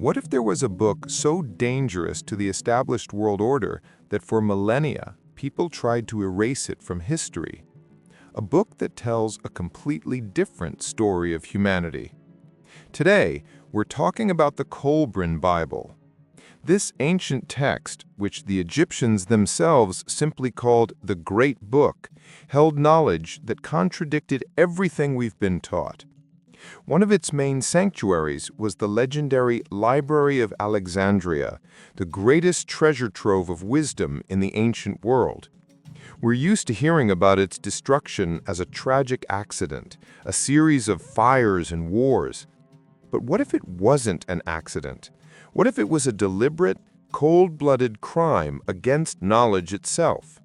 What if there was a book so dangerous to the established world order that for millennia, people tried to erase it from history? A book that tells a completely different story of humanity. Today, we're talking about the Kolbrin Bible. This ancient text, which the Egyptians themselves simply called the Great Book, held knowledge that contradicted everything we've been taught. One of its main sanctuaries was the legendary Library of Alexandria, the greatest treasure trove of wisdom in the ancient world. We're used to hearing about its destruction as a tragic accident, a series of fires and wars. But what if it wasn't an accident? What if it was a deliberate, cold-blooded crime against knowledge itself?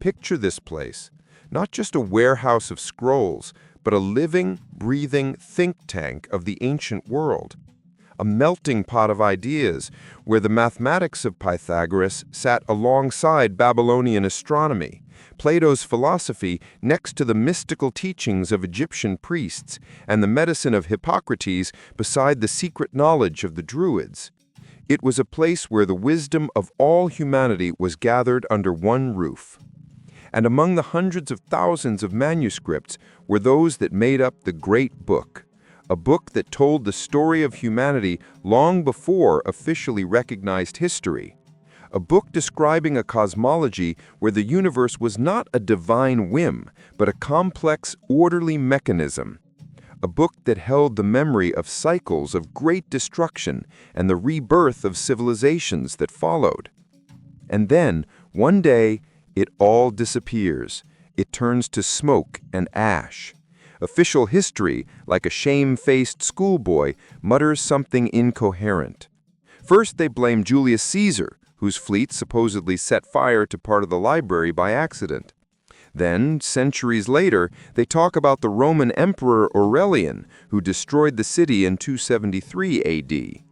Picture this place, not just a warehouse of scrolls, but a living, breathing think tank of the ancient world. A melting pot of ideas where the mathematics of Pythagoras sat alongside Babylonian astronomy, Plato's philosophy next to the mystical teachings of Egyptian priests, and the medicine of Hippocrates beside the secret knowledge of the Druids. It was a place where the wisdom of all humanity was gathered under one roof. And among the hundreds of thousands of manuscripts were those that made up the Great Book, a book that told the story of humanity long before officially recognized history, a book describing a cosmology where the universe was not a divine whim, but a complex, orderly mechanism, a book that held the memory of cycles of great destruction and the rebirth of civilizations that followed. And then, one day, it all disappears. It turns to smoke and ash. Official history, like a shame-faced schoolboy, mutters something incoherent. First, they blame Julius Caesar, whose fleet supposedly set fire to part of the library by accident. Then, centuries later, they talk about the Roman Emperor Aurelian, who destroyed the city in 273 AD.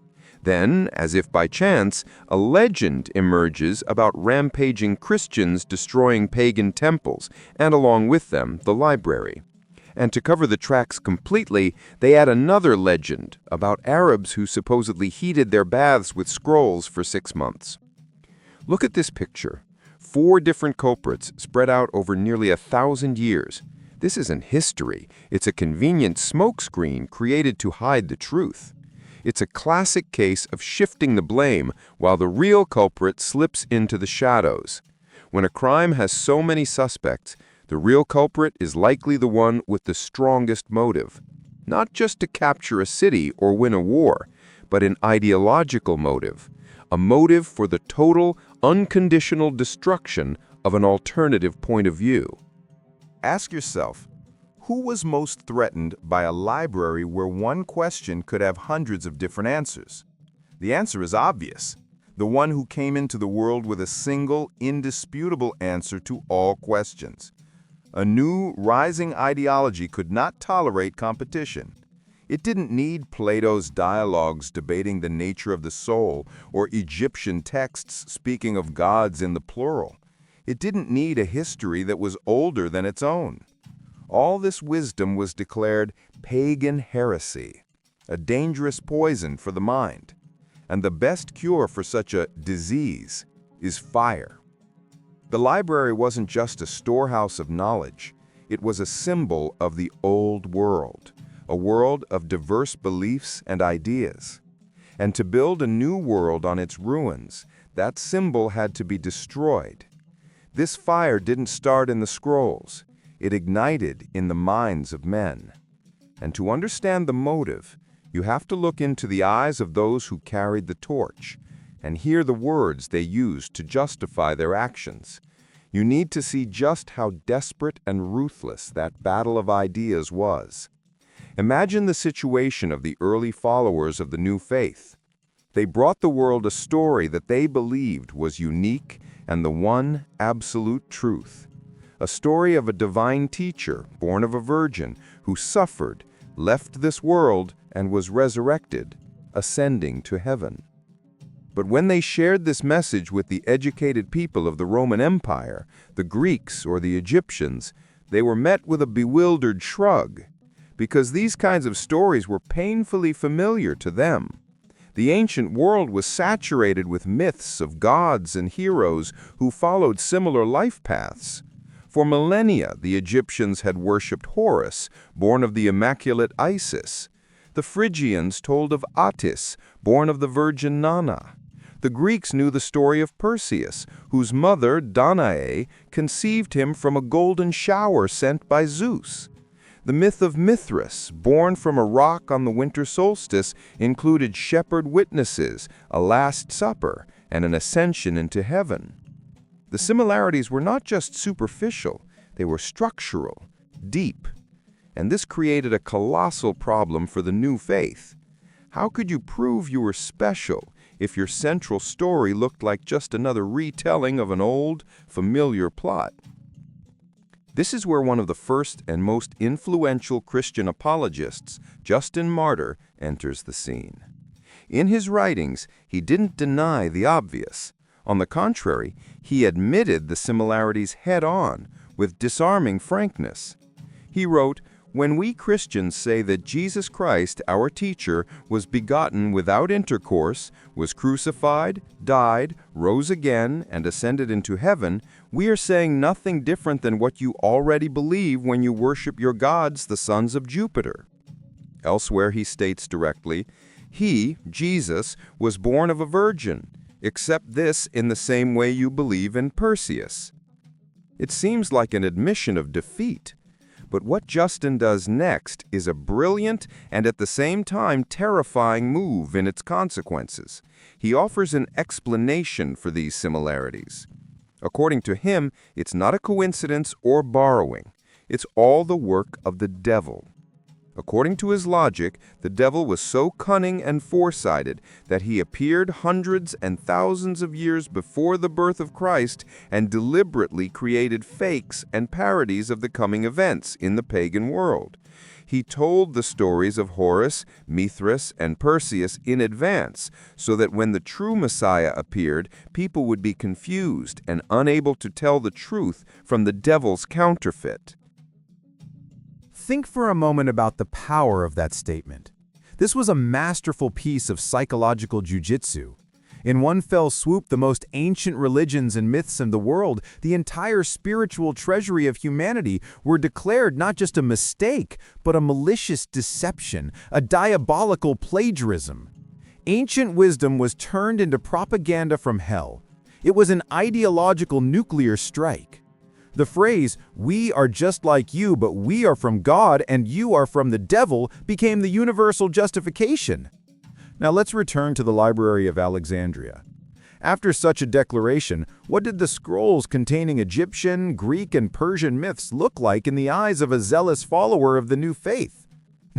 Then, as if by chance, a legend emerges about rampaging Christians destroying pagan temples, and along with them, the library. And to cover the tracks completely, they add another legend about Arabs who supposedly heated their baths with scrolls for 6 months. Look at this picture. 4 different culprits spread out over nearly 1,000 years. This isn't history. It's a convenient smokescreen created to hide the truth. It's a classic case of shifting the blame while the real culprit slips into the shadows. When a crime has so many suspects, the real culprit is likely the one with the strongest motive, not just to capture a city or win a war, but an ideological motive, a motive for the total, unconditional destruction of an alternative point of view. Ask yourself, who was most threatened by a library where one question could have hundreds of different answers? The answer is obvious. The one who came into the world with a single, indisputable answer to all questions. A new, rising ideology could not tolerate competition. It didn't need Plato's dialogues debating the nature of the soul or Egyptian texts speaking of gods in the plural. It didn't need a history that was older than its own. All this wisdom was declared pagan heresy, a dangerous poison for the mind. And the best cure for such a disease is fire. The library wasn't just a storehouse of knowledge. It was a symbol of the old world, a world of diverse beliefs and ideas. And to build a new world on its ruins, that symbol had to be destroyed. This fire didn't start in the scrolls. It ignited in the minds of men. And to understand the motive, you have to look into the eyes of those who carried the torch and hear the words they used to justify their actions. You need to see just how desperate and ruthless that battle of ideas was. Imagine the situation of the early followers of the new faith. They brought the world a story that they believed was unique and the one absolute truth. A story of a divine teacher, born of a virgin, who suffered, left this world, and was resurrected, ascending to heaven. But when they shared this message with the educated people of the Roman Empire, the Greeks or the Egyptians, they were met with a bewildered shrug, because these kinds of stories were painfully familiar to them. The ancient world was saturated with myths of gods and heroes who followed similar life paths. For millennia, the Egyptians had worshipped Horus, born of the immaculate Isis. The Phrygians told of Attis, born of the virgin Nana. The Greeks knew the story of Perseus, whose mother, Danae, conceived him from a golden shower sent by Zeus. The myth of Mithras, born from a rock on the winter solstice, included shepherd witnesses, a Last Supper, and an ascension into heaven. The similarities were not just superficial, they were structural, deep. And this created a colossal problem for the new faith. How could you prove you were special if your central story looked like just another retelling of an old, familiar plot? This is where one of the first and most influential Christian apologists, Justin Martyr, enters the scene. In his writings, he didn't deny the obvious. On the contrary, he admitted the similarities head-on, with disarming frankness. He wrote, "When we Christians say that Jesus Christ, our teacher, was begotten without intercourse, was crucified, died, rose again, and ascended into heaven, we are saying nothing different than what you already believe when you worship your gods, the sons of Jupiter." Elsewhere he states directly, "He, Jesus, was born of a virgin. Accept this in the same way you believe in Perseus." It seems like an admission of defeat. But what Justin does next is a brilliant and at the same time terrifying move in its consequences. He offers an explanation for these similarities. According to him, it's not a coincidence or borrowing. It's all the work of the devil. According to his logic, the devil was so cunning and foresighted that he appeared hundreds and thousands of years before the birth of Christ and deliberately created fakes and parodies of the coming events in the pagan world. He told the stories of Horus, Mithras, and Perseus in advance, so that when the true Messiah appeared, people would be confused and unable to tell the truth from the devil's counterfeit. Think for a moment about the power of that statement. This was a masterful piece of psychological jujitsu. In one fell swoop, the most ancient religions and myths in the world, the entire spiritual treasury of humanity, were declared not just a mistake, but a malicious deception, a diabolical plagiarism. Ancient wisdom was turned into propaganda from hell. It was an ideological nuclear strike. The phrase, "We are just like you, but we are from God and you are from the devil," became the universal justification. Now let's return to the Library of Alexandria. After such a declaration, what did the scrolls containing Egyptian, Greek, and Persian myths look like in the eyes of a zealous follower of the new faith?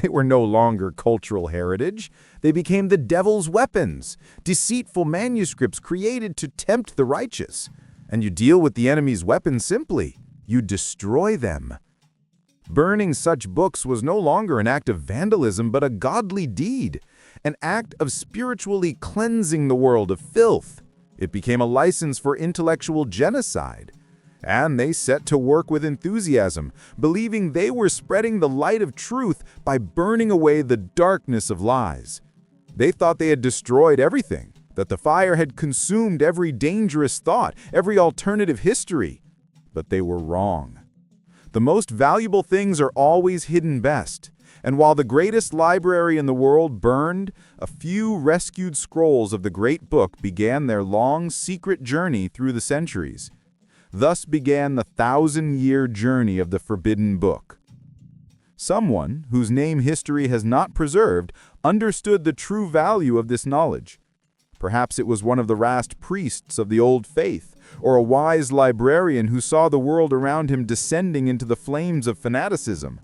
They were no longer cultural heritage. They became the devil's weapons, deceitful manuscripts created to tempt the righteous. And you deal with the enemy's weapons simply. You destroy them. Burning such books was no longer an act of vandalism, but a godly deed, an act of spiritually cleansing the world of filth. It became a license for intellectual genocide. And they set to work with enthusiasm, believing they were spreading the light of truth by burning away the darkness of lies. They thought they had destroyed everything, that the fire had consumed every dangerous thought, every alternative history. But they were wrong. The most valuable things are always hidden best. And while the greatest library in the world burned, a few rescued scrolls of the great book began their long, secret journey through the centuries. Thus began the 1,000-year journey of the Forbidden Book. Someone, whose name history has not preserved, understood the true value of this knowledge. Perhaps it was one of the rash priests of the old faith, or a wise librarian who saw the world around him descending into the flames of fanaticism.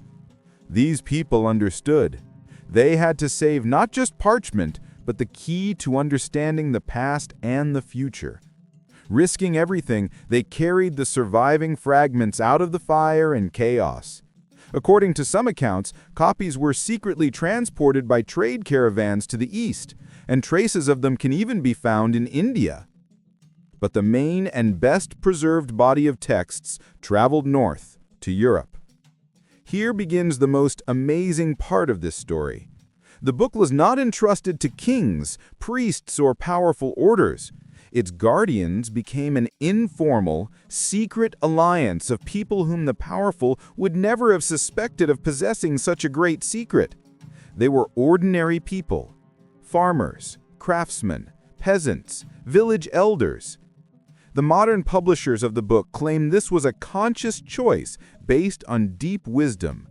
These people understood. They had to save not just parchment, but the key to understanding the past and the future. Risking everything, they carried the surviving fragments out of the fire and chaos. According to some accounts, copies were secretly transported by trade caravans to the east, and traces of them can even be found in India. But the main and best preserved body of texts traveled north to Europe. Here begins the most amazing part of this story. The book was not entrusted to kings, priests, or powerful orders. Its guardians became an informal, secret alliance of people whom the powerful would never have suspected of possessing such a great secret. They were ordinary people, farmers, craftsmen, peasants, village elders. The modern publishers of the book claim this was a conscious choice based on deep wisdom.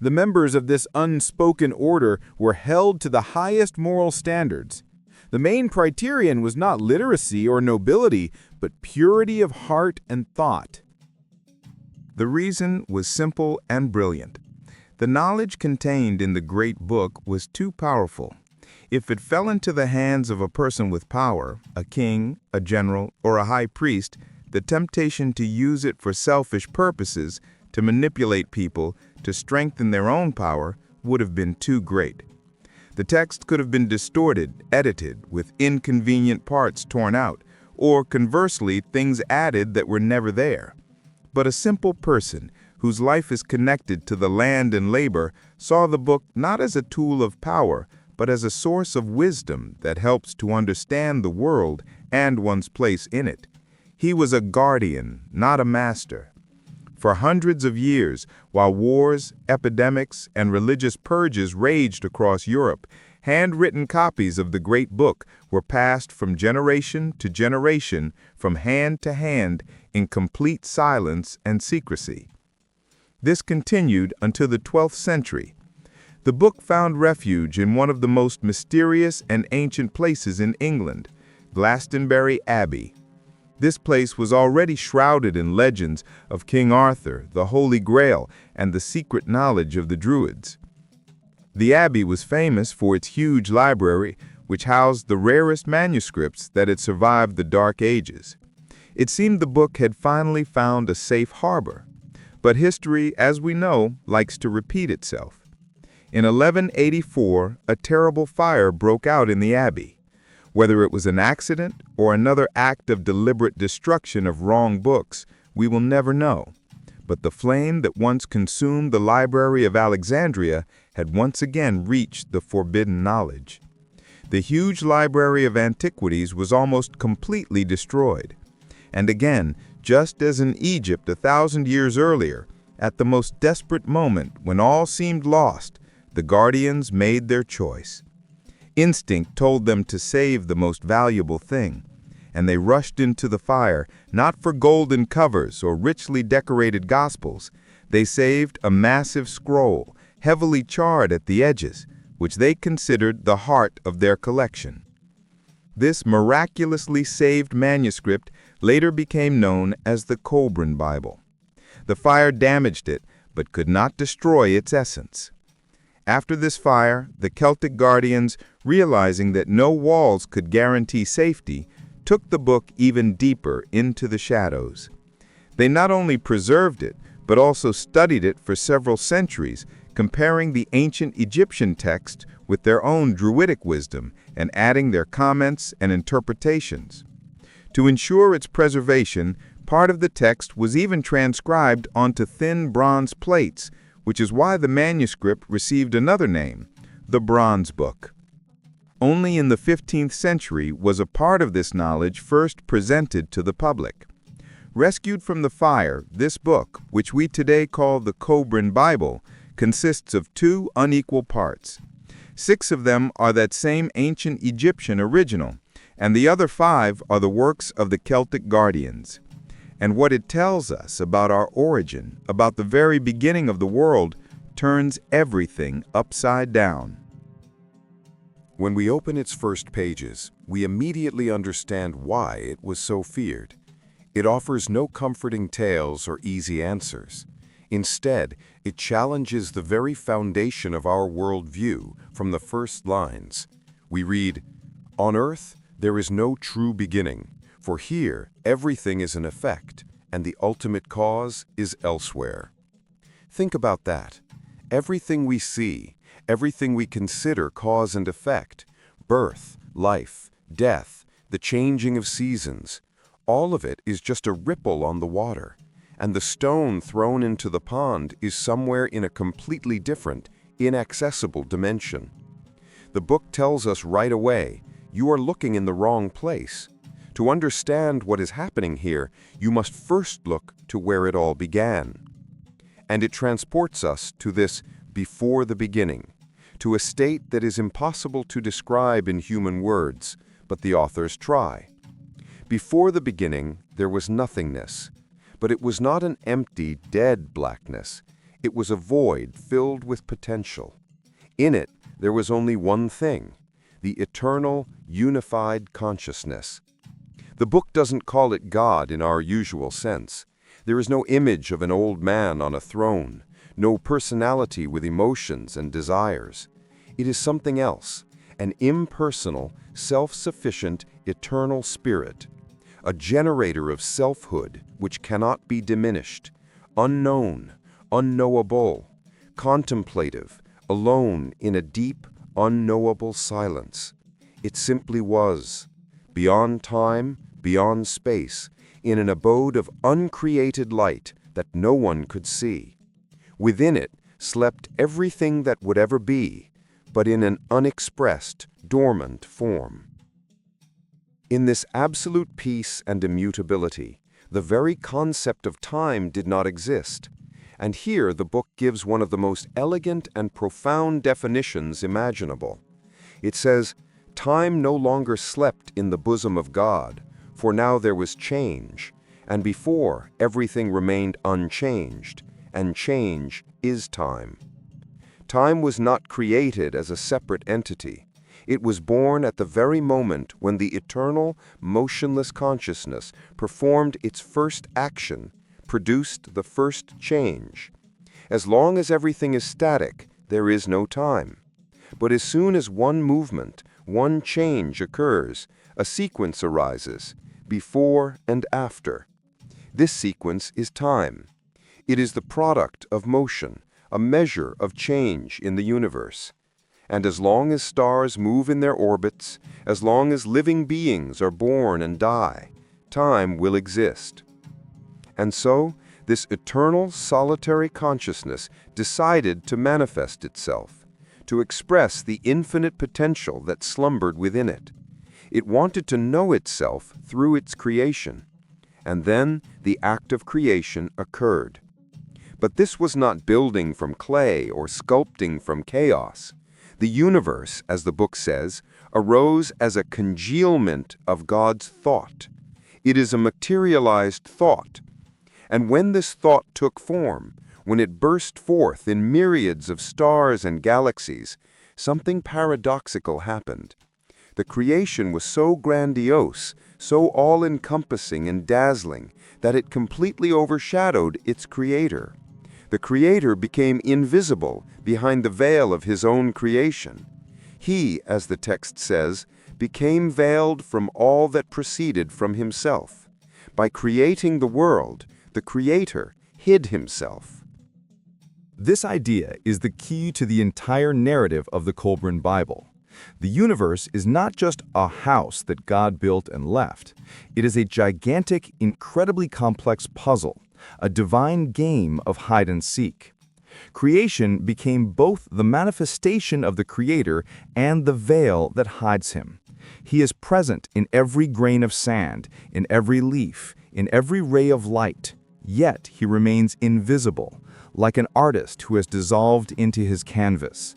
The members of this unspoken order were held to the highest moral standards. The main criterion was not literacy or nobility, but purity of heart and thought. The reason was simple and brilliant. The knowledge contained in the great book was too powerful. If it fell into the hands of a person with power, a king, a general, or a high priest, the temptation to use it for selfish purposes, to manipulate people, to strengthen their own power, would have been too great. The text could have been distorted, edited, with inconvenient parts torn out, or conversely, things added that were never there. But a simple person, whose life is connected to the land and labor, saw the book not as a tool of power, but as a source of wisdom that helps to understand the world and one's place in it. He was a guardian, not a master. For hundreds of years, while wars, epidemics, and religious purges raged across Europe, handwritten copies of the great book were passed from generation to generation, from hand to hand, in complete silence and secrecy. This continued until the 12th century. The book found refuge in one of the most mysterious and ancient places in England, Glastonbury Abbey. This place was already shrouded in legends of King Arthur, the Holy Grail, and the secret knowledge of the Druids. The abbey was famous for its huge library, which housed the rarest manuscripts that had survived the Dark Ages. It seemed the book had finally found a safe harbor. But history, as we know, likes to repeat itself. In 1184, a terrible fire broke out in the abbey. Whether it was an accident or another act of deliberate destruction of wrong books, we will never know. But the flame that once consumed the Library of Alexandria had once again reached the forbidden knowledge. The huge library of antiquities was almost completely destroyed. And again, just as in Egypt 1,000 years earlier, at the most desperate moment when all seemed lost, the guardians made their choice. Instinct told them to save the most valuable thing, and they rushed into the fire, not for golden covers or richly decorated gospels. They saved a massive scroll, heavily charred at the edges, which they considered the heart of their collection. This miraculously saved manuscript later became known as the Kolbrin Bible. The fire damaged it, but could not destroy its essence. After this fire, the Celtic guardians, realizing that no walls could guarantee safety, took the book even deeper into the shadows. They not only preserved it, but also studied it for several centuries, comparing the ancient Egyptian text with their own Druidic wisdom and adding their comments and interpretations. To ensure its preservation, part of the text was even transcribed onto thin bronze plates, which is why the manuscript received another name, the Bronze Book. Only in the 15th century was a part of this knowledge first presented to the public. Rescued from the fire, this book, which we today call the Kolbrin Bible, consists of 2 unequal parts. 6 of them are that same ancient Egyptian original, and the other 5 are the works of the Celtic guardians. And what it tells us about our origin, about the very beginning of the world, turns everything upside down. When we open its first pages, we immediately understand why it was so feared. It offers no comforting tales or easy answers. Instead, it challenges the very foundation of our worldview from the first lines. We read, "On earth, there is no true beginning. For here, everything is an effect, and the ultimate cause is elsewhere." Think about that. Everything we see, everything we consider cause and effect, birth, life, death, the changing of seasons, all of it is just a ripple on the water, and the stone thrown into the pond is somewhere in a completely different, inaccessible dimension. The book tells us right away, you are looking in the wrong place. To understand what is happening here, you must first look to where it all began. And it transports us to this before the beginning, to a state that is impossible to describe in human words, but the authors try. Before the beginning, there was nothingness, but it was not an empty, dead blackness. It was a void filled with potential. In it, there was only one thing, the eternal, unified consciousness. The book doesn't call it God in our usual sense. There is no image of an old man on a throne, no personality with emotions and desires. It is something else, an impersonal, self-sufficient, eternal spirit, a generator of selfhood which cannot be diminished, unknown, unknowable, contemplative, alone in a deep, unknowable silence. It simply was, beyond time, beyond space, in an abode of uncreated light that no one could see. Within it slept everything that would ever be, but in an unexpressed, dormant form. In this absolute peace and immutability, the very concept of time did not exist. And here the book gives one of the most elegant and profound definitions imaginable. It says, time no longer slept in the bosom of God, for now there was change, and before everything remained unchanged, and change is time. Time was not created as a separate entity. It was born at the very moment when the eternal, motionless consciousness performed its first action, produced the first change. As long as everything is static, there is no time. But as soon as one movement, one change occurs, a sequence arises, before and after. This sequence is time. It is the product of motion, a measure of change in the universe. And as long as stars move in their orbits, as long as living beings are born and die, time will exist. And so, this eternal, solitary consciousness decided to manifest itself, to express the infinite potential that slumbered within it. It wanted to know itself through its creation. And then the act of creation occurred. But this was not building from clay or sculpting from chaos. The universe, as the book says, arose as a congealment of God's thought. It is a materialized thought. And when this thought took form, when it burst forth in myriads of stars and galaxies, something paradoxical happened. The creation was so grandiose, so all-encompassing and dazzling, that it completely overshadowed its creator. The creator became invisible behind the veil of his own creation. He, as the text says, became veiled from all that proceeded from himself. By creating the world, the creator hid himself. This idea is the key to the entire narrative of the Kolbrin Bible. The universe is not just a house that God built and left. It is a gigantic, incredibly complex puzzle, a divine game of hide and seek. Creation became both the manifestation of the Creator and the veil that hides him. He is present in every grain of sand, in every leaf, in every ray of light, yet he remains invisible, like an artist who has dissolved into his canvas.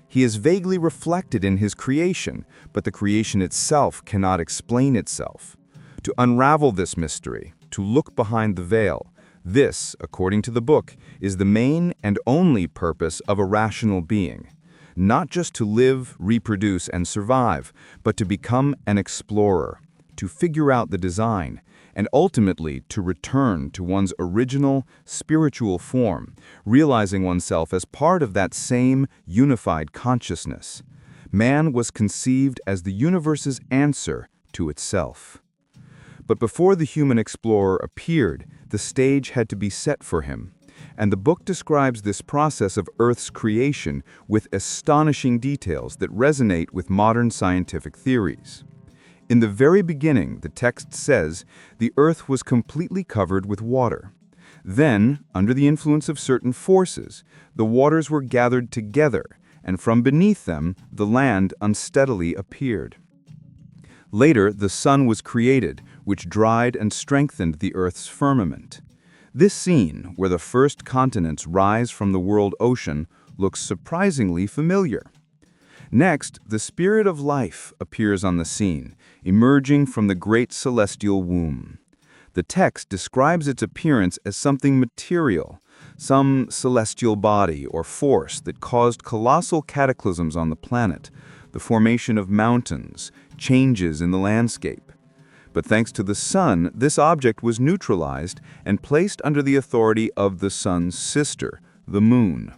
He is vaguely reflected in his creation, but the creation itself cannot explain itself. To unravel this mystery, to look behind the veil, this, according to the book, is the main and only purpose of a rational being. Not just to live, reproduce, and survive, but to become an explorer, to figure out the design, and ultimately to return to one's original, spiritual form, realizing oneself as part of that same unified consciousness. Man was conceived as the universe's answer to itself. But before the human explorer appeared, the stage had to be set for him. And the book describes this process of Earth's creation with astonishing details that resonate with modern scientific theories. In the very beginning, the text says, the Earth was completely covered with water. Then, under the influence of certain forces, the waters were gathered together, and from beneath them the land unsteadily appeared. Later, the sun was created, which dried and strengthened the earth's firmament. This scene, where the first continents rise from the world ocean, looks surprisingly familiar. Next, the spirit of life appears on the scene, emerging from the great celestial womb. The text describes its appearance as something material, some celestial body or force that caused colossal cataclysms on the planet, the formation of mountains, changes in the landscape. But thanks to the sun, this object was neutralized and placed under the authority of the sun's sister, the moon.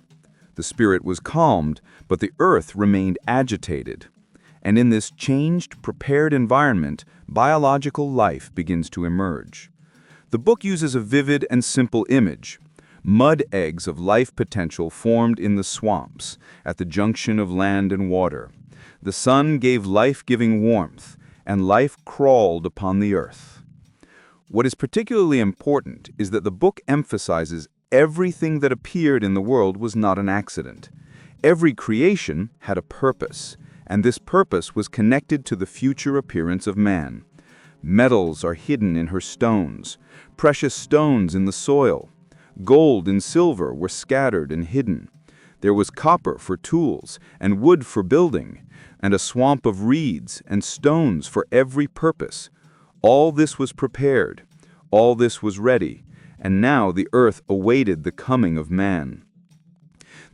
The spirit was calmed, but the earth remained agitated. And in this changed, prepared environment, biological life begins to emerge. The book uses a vivid and simple image. Mud eggs of life potential formed in the swamps, at the junction of land and water. The sun gave life-giving warmth, and life crawled upon the earth. What is particularly important is that the book emphasizes everything that appeared in the world was not an accident. Every creation had a purpose, and this purpose was connected to the future appearance of man. Metals are hidden in her stones, precious stones in the soil. Gold and silver were scattered and hidden. There was copper for tools and wood for building, and a swamp of reeds and stones for every purpose. All this was prepared, all this was ready, and now the earth awaited the coming of man.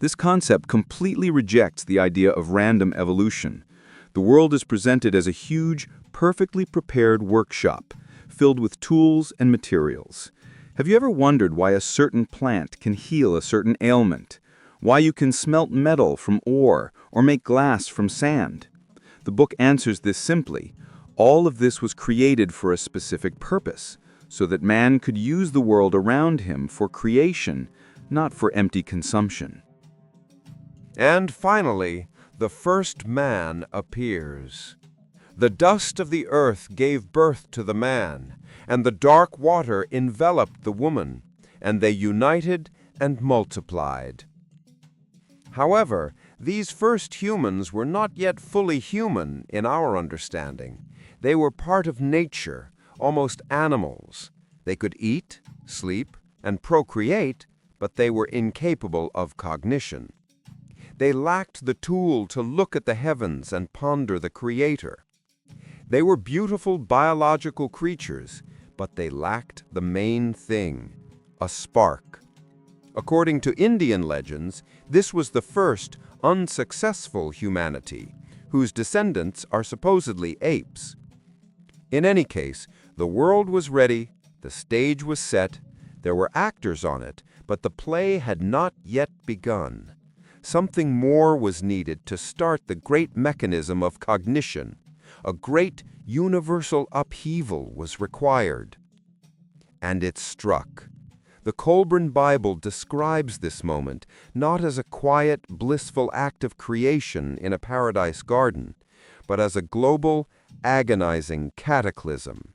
This concept completely rejects the idea of random evolution. The world is presented as a huge, perfectly prepared workshop, filled with tools and materials. Have you ever wondered why a certain plant can heal a certain ailment? Why you can smelt metal from ore or make glass from sand? The book answers this simply. All of this was created for a specific purpose, so that man could use the world around him for creation, not for empty consumption. And finally, the first man appears. The dust of the earth gave birth to the man, and the dark water enveloped the woman, and they united and multiplied. However, these first humans were not yet fully human in our understanding. They were part of nature, almost animals. They could eat, sleep, and procreate, but they were incapable of cognition. They lacked the tool to look at the heavens and ponder the Creator. They were beautiful biological creatures, but they lacked the main thing, a spark. According to Indian legends, this was the first unsuccessful humanity, whose descendants are supposedly apes. In any case, the world was ready, the stage was set, there were actors on it, but the play had not yet begun. Something more was needed to start the great mechanism of cognition. A great universal upheaval was required. And it struck. The Kolbrin Bible describes this moment not as a quiet, blissful act of creation in a paradise garden, but as a global, agonizing cataclysm.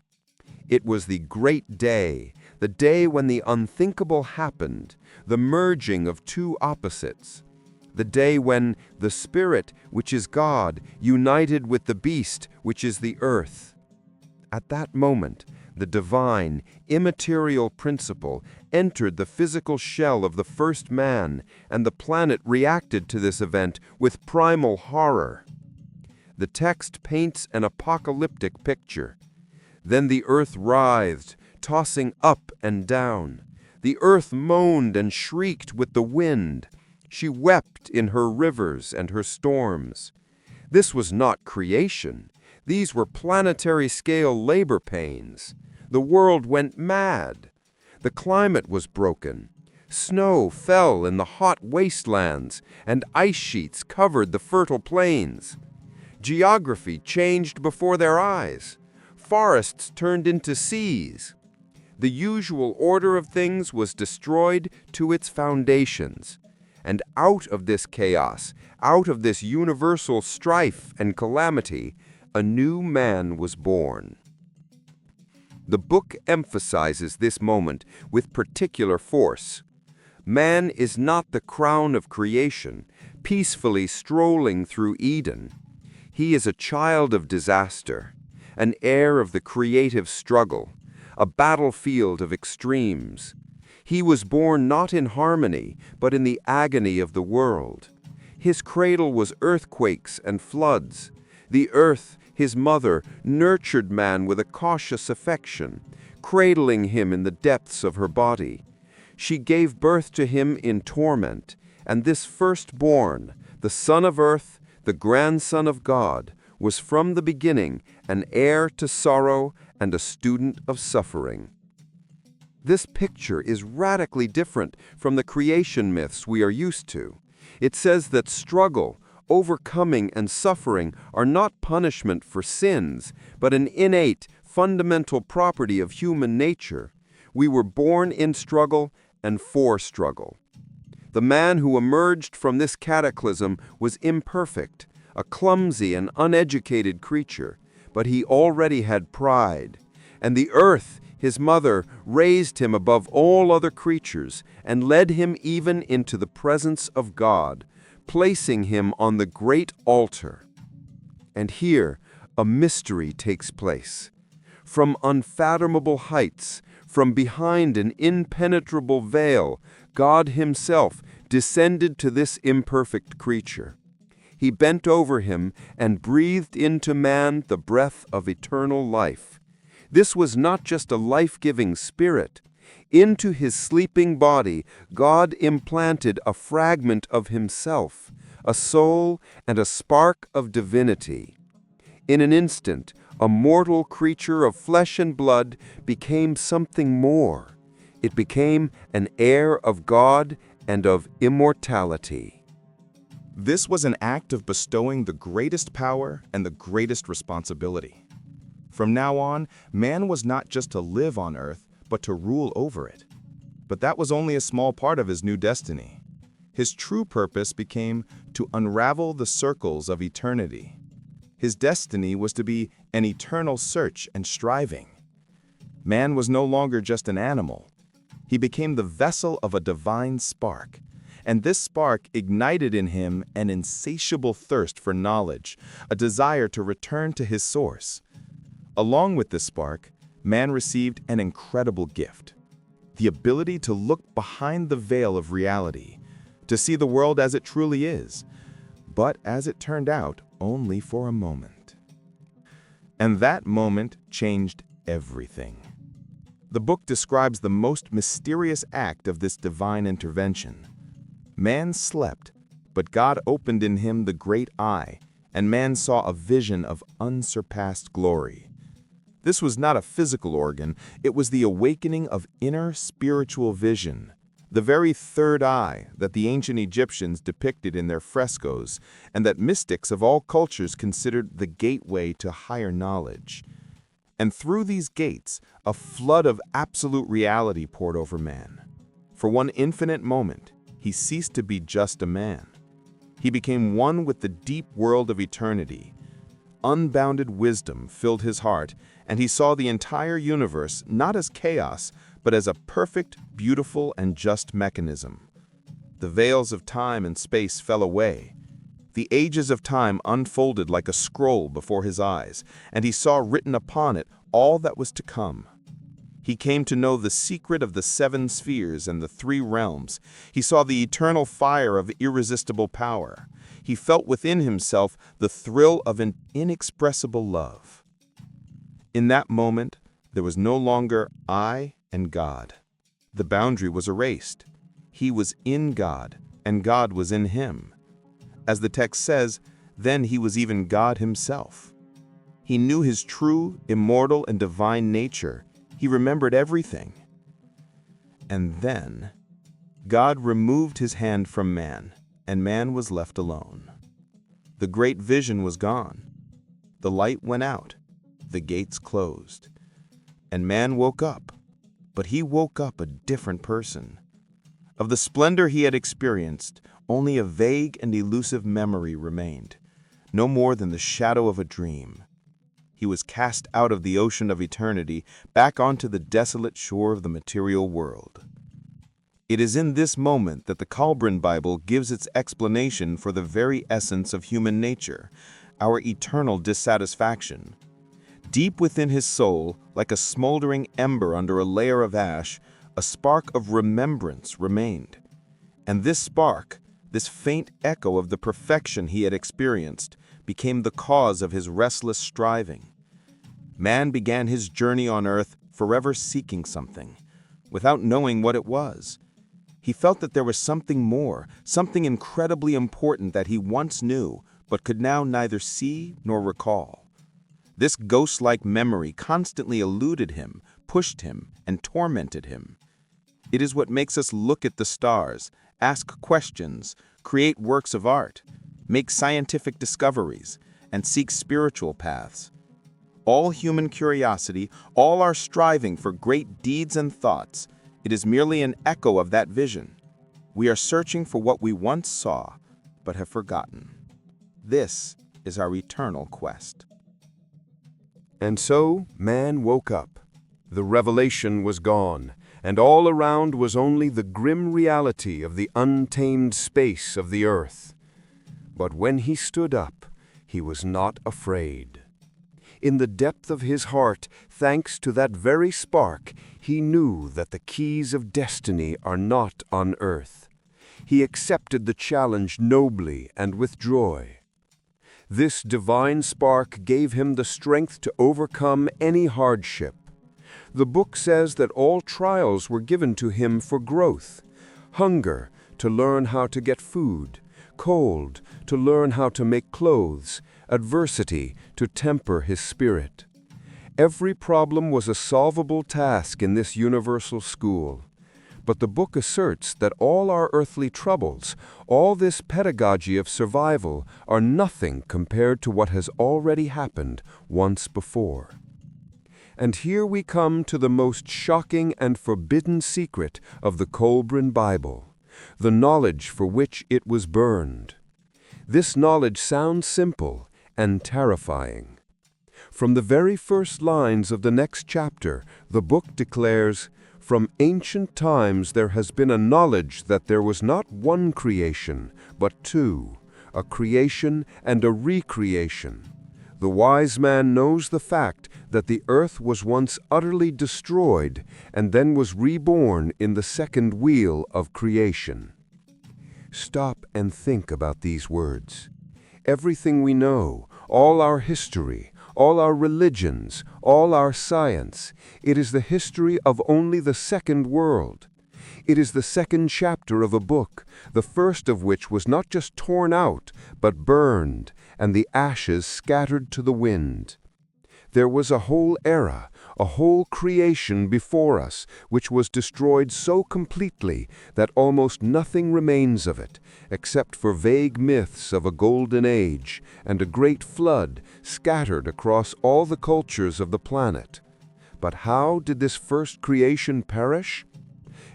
It was the great day, the day when the unthinkable happened, the merging of two opposites. The day when the Spirit, which is God, united with the beast, which is the earth. At that moment, the divine, immaterial principle entered the physical shell of the first man, and the planet reacted to this event with primal horror. The text paints an apocalyptic picture. Then the earth writhed, tossing up and down. The earth moaned and shrieked with the wind. She wept in her rivers and her storms. This was not creation. These were planetary-scale labor pains. The world went mad. The climate was broken. Snow fell in the hot wastelands, and ice sheets covered the fertile plains. Geography changed before their eyes. Forests turned into seas. The usual order of things was destroyed to its foundations. And out of this chaos, out of this universal strife and calamity, a new man was born. The book emphasizes this moment with particular force. Man is not the crown of creation, peacefully strolling through Eden. He is a child of disaster, an heir of the creative struggle, a battlefield of extremes. He was born not in harmony, but in the agony of the world. His cradle was earthquakes and floods. The earth, his mother, nurtured man with a cautious affection, cradling him in the depths of her body. She gave birth to him in torment, and this firstborn, the son of earth, the grandson of God, was from the beginning an heir to sorrow and a student of suffering. This picture is radically different from the creation myths we are used to. It says that struggle, overcoming, and suffering are not punishment for sins, but an innate, fundamental property of human nature. We were born in struggle and for struggle. The man who emerged from this cataclysm was imperfect, a clumsy and uneducated creature, but he already had pride. And the earth, his mother, raised him above all other creatures and led him even into the presence of God, placing him on the great altar. And here, a mystery takes place. From unfathomable heights, from behind an impenetrable veil, God himself descended to this imperfect creature. He bent over him and breathed into man the breath of eternal life. This was not just a life-giving spirit. Into his sleeping body, God implanted a fragment of himself, a soul and a spark of divinity. In an instant, a mortal creature of flesh and blood became something more. It became an heir of God and of immortality. This was an act of bestowing the greatest power and the greatest responsibility. From now on, man was not just to live on earth, but to rule over it. But that was only a small part of his new destiny. His true purpose became to unravel the circles of eternity. His destiny was to be an eternal search and striving. Man was no longer just an animal. He became the vessel of a divine spark, and this spark ignited in him an insatiable thirst for knowledge, a desire to return to his source. Along with this spark, man received an incredible gift: the ability to look behind the veil of reality, to see the world as it truly is, but as it turned out, only for a moment. And that moment changed everything. The book describes the most mysterious act of this divine intervention. Man slept, but God opened in him the great eye, and man saw a vision of unsurpassed glory. This was not a physical organ, it was the awakening of inner spiritual vision, the very third eye that the ancient Egyptians depicted in their frescoes, and that mystics of all cultures considered the gateway to higher knowledge. And through these gates, a flood of absolute reality poured over man. For one infinite moment, he ceased to be just a man. He became one with the deep world of eternity. Unbounded wisdom filled his heart, and he saw the entire universe not as chaos, but as a perfect, beautiful, and just mechanism. The veils of time and space fell away. The ages of time unfolded like a scroll before his eyes, and he saw written upon it all that was to come. He came to know the secret of the 7 spheres and the 3 realms. He saw the eternal fire of irresistible power. He felt within himself the thrill of an inexpressible love. In that moment, there was no longer I and God. The boundary was erased. He was in God, and God was in him. As the text says, then he was even God himself. He knew his true, immortal, and divine nature. He remembered everything. And then, God removed his hand from man, and man was left alone. The great vision was gone. The light went out. The gates closed. And man woke up. But he woke up a different person. Of the splendor he had experienced, only a vague and elusive memory remained, no more than the shadow of a dream. He was cast out of the ocean of eternity, back onto the desolate shore of the material world. It is in this moment that the Kolbrin Bible gives its explanation for the very essence of human nature, our eternal dissatisfaction. Deep within his soul, like a smoldering ember under a layer of ash, a spark of remembrance remained. And this spark, this faint echo of the perfection he had experienced, became the cause of his restless striving. Man began his journey on earth forever seeking something, without knowing what it was. He felt that there was something more, something incredibly important that he once knew, but could now neither see nor recall. This ghost-like memory constantly eluded him, pushed him, and tormented him. It is what makes us look at the stars, ask questions, create works of art, make scientific discoveries, and seek spiritual paths. All human curiosity, all our striving for great deeds and thoughts, it is merely an echo of that vision. We are searching for what we once saw, but have forgotten. This is our eternal quest. And so man woke up. The revelation was gone, and all around was only the grim reality of the untamed space of the earth. But when he stood up, he was not afraid. In the depth of his heart, thanks to that very spark, he knew that the keys of destiny are not on earth. He accepted the challenge nobly and with joy. This divine spark gave him the strength to overcome any hardship. The book says that all trials were given to him for growth. Hunger, to learn how to get food. Cold, to learn how to make clothes. Adversity, to temper his spirit. Every problem was a solvable task in this universal school. But the book asserts that all our earthly troubles, all this pedagogy of survival, are nothing compared to what has already happened once before. And here we come to the most shocking and forbidden secret of the Kolbrin Bible, the knowledge for which it was burned. This knowledge sounds simple and terrifying. From the very first lines of the next chapter, the book declares, "From ancient times there has been a knowledge that there was not one creation, but two, a creation and a recreation. The wise man knows the fact that the earth was once utterly destroyed and then was reborn in the second wheel of creation." Stop and think about these words. Everything we know, all our history, all our religions, all our science, it is the history of only the second world. It is the second chapter of a book, the first of which was not just torn out, but burned, and the ashes scattered to the wind. There was a whole era, a whole creation before us, which was destroyed so completely that almost nothing remains of it, except for vague myths of a golden age and a great flood scattered across all the cultures of the planet. But how did this first creation perish?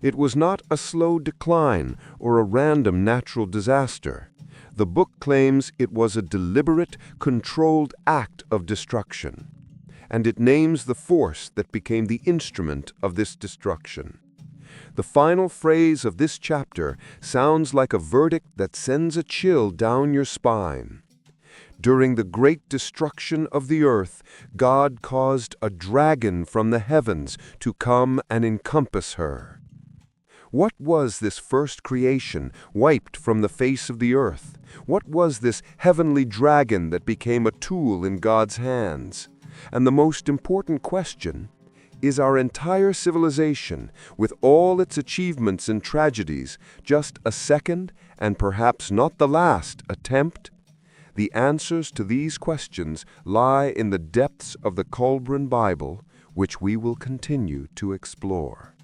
It was not a slow decline or a random natural disaster. The book claims it was a deliberate, controlled act of destruction. And it names the force that became the instrument of this destruction. The final phrase of this chapter sounds like a verdict that sends a chill down your spine. During the great destruction of the earth, God caused a dragon from the heavens to come and encompass her. What was this first creation wiped from the face of the earth? What was this heavenly dragon that became a tool in God's hands? And the most important question, is our entire civilization, with all its achievements and tragedies, just a second, and perhaps not the last, attempt? The answers to these questions lie in the depths of the Kolbrin Bible, which we will continue to explore.